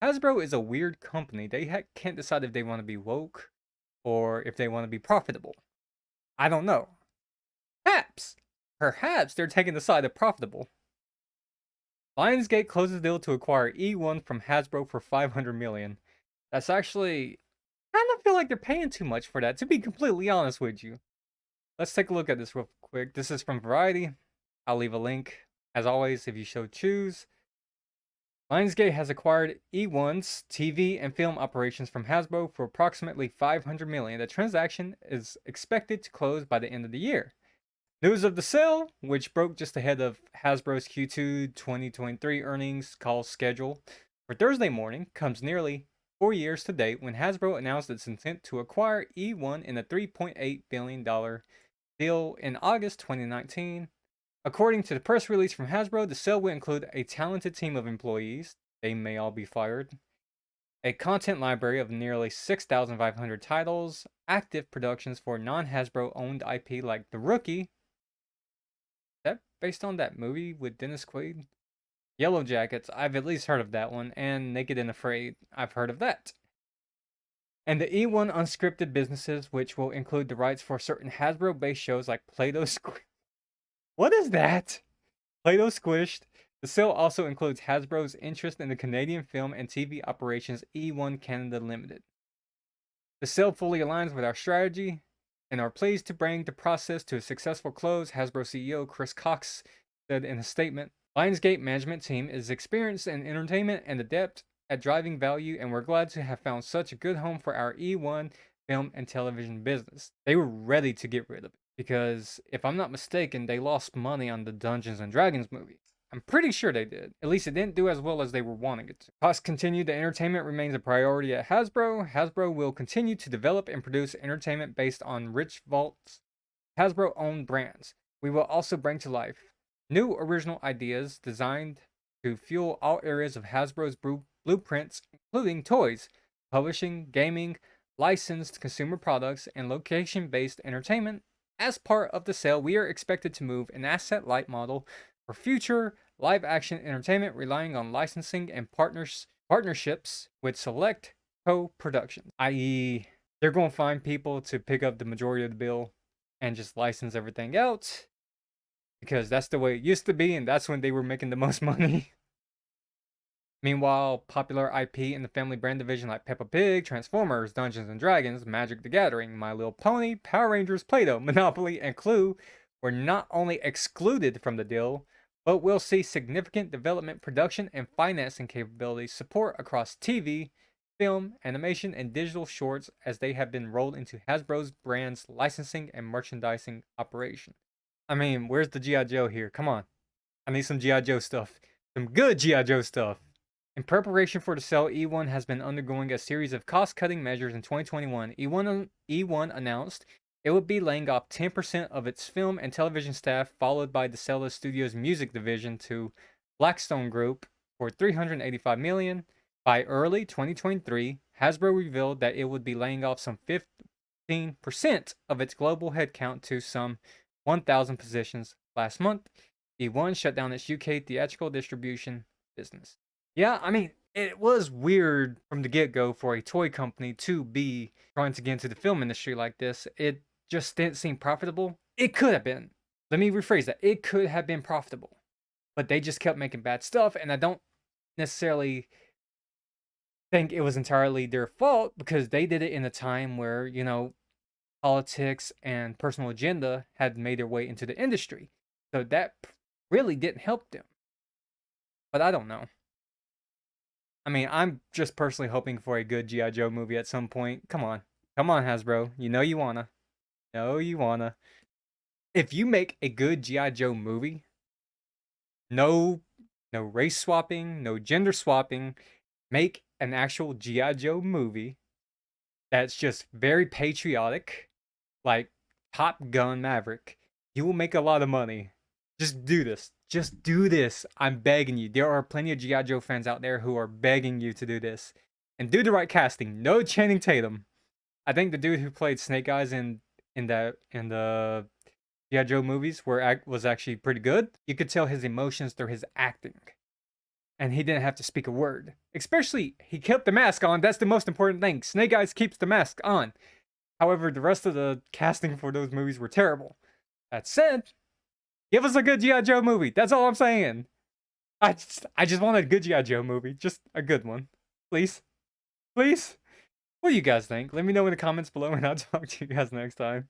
Hasbro is a weird company. They can't decide if they want to be woke or if they want to be profitable. I don't know. Perhaps, perhaps they're taking the side of profitable. Lionsgate closes deal to acquire eOne from Hasbro for 500 million. That's actually kind of feel like they're paying too much for that. To be completely honest with you, let's take a look at this real quick. This is from Variety. I'll leave a link as always if you so choose. Lionsgate has acquired eOne's TV and film operations from Hasbro for approximately 500 million. The transaction is expected to close by the end of the year. News of the sale, which broke just ahead of Hasbro's Q2 2023 earnings call schedule for Thursday morning, comes nearly 4 years to date when Hasbro announced its intent to acquire eOne in a $3.8 billion deal in August 2019. According to the press release from Hasbro, the sale will include a talented team of employees, they may all be fired, a content library of nearly 6,500 titles, active productions for non Hasbro owned IP like The Rookie. Is that based on that movie with Dennis Quaid? Yellow Jackets, I've at least heard of that one, and Naked and Afraid, I've heard of that. And the eOne unscripted businesses, which will include the rights for certain Hasbro based shows like Play-Doh Squid. What is that? Play-Doh Squished. The sale also includes Hasbro's interest in the Canadian film and TV operations eOne Canada Limited. The sale fully aligns with our strategy and are pleased to bring the process to a successful close, Hasbro CEO Chris Cox said in a statement. Lionsgate management team is experienced in entertainment and adept at driving value, and we're glad to have found such a good home for our eOne film and television business. They were ready to get rid of it because, if I'm not mistaken, they lost money on the Dungeons and Dragons movie. I'm pretty sure they did. At least it didn't do as well as they were wanting it to. Costs continue. The entertainment remains a priority at Hasbro. Hasbro will continue to develop and produce entertainment based on rich vaults Hasbro owned brands. We will also bring to life new original ideas designed to fuel all areas of Hasbro's blueprints, including toys, publishing, gaming, licensed consumer products, and location based entertainment. As part of the sale, we are expected to move an asset light model for future live action entertainment, relying on licensing and partnerships with select co productions, i.e., they're going to find people to pick up the majority of the bill and just license everything else because that's the way it used to be, and that's when they were making the most money. Meanwhile, popular IP in the family brand division like Peppa Pig, Transformers, Dungeons and Dragons, Magic the Gathering, My Little Pony, Power Rangers, Play-Doh, Monopoly, and Clue were not only excluded from the deal, but will see significant development, production, and financing capabilities support across TV, film, animation, and digital shorts as they have been rolled into Hasbro's brand's licensing and merchandising operation. I mean, where's the G.I. Joe here? Come on. I need some G.I. Joe stuff. Some good G.I. Joe stuff. In preparation for the sale, eOne has been undergoing a series of cost-cutting measures in 2021. eOne announced it would be laying off 10% of its film and television staff, followed by the sale of studio's music division to Blackstone Group for 385 million. By early 2023, Hasbro revealed that it would be laying off some 15% of its global headcount to some 1,000 positions last month. eOne shut down its UK theatrical distribution business. Yeah, I mean, it was weird from the get go for a toy company to be trying to get into the film industry like this. It just didn't seem profitable. It could have been. Let me rephrase that. It could have been profitable, but they just kept making bad stuff, and I don't necessarily think it was entirely their fault because they did it in a time where, politics and personal agenda had made their way into the industry. So that really didn't help them. But I don't know. I mean, I'm just personally hoping for a good G.I. Joe movie at some point. Come on. Come on, Hasbro. You know you wanna. No, you wanna. If you make a good G.I. Joe movie, no race swapping, no gender swapping, make an actual G.I. Joe movie that's just very patriotic, like Top Gun Maverick. You will make a lot of money. Just do this. Just do this. I'm begging you. There are plenty of G.I. Joe fans out there who are begging you to do this. And do the right casting. No Channing Tatum. I think the dude who played Snake Eyes in the G.I. Joe movies was actually pretty good. You could tell his emotions through his acting. and he didn't have to speak a word. Especially, he kept the mask on. That's the most important thing. Snake Eyes keeps the mask on. However, the rest of the casting for those movies were terrible. That said, give us a good G.I. Joe movie. That's all I'm saying. I just want a good G.I. Joe movie. Just a good one. Please. Please. What do you guys think? Let me know in the comments below, and I'll talk to you guys next time.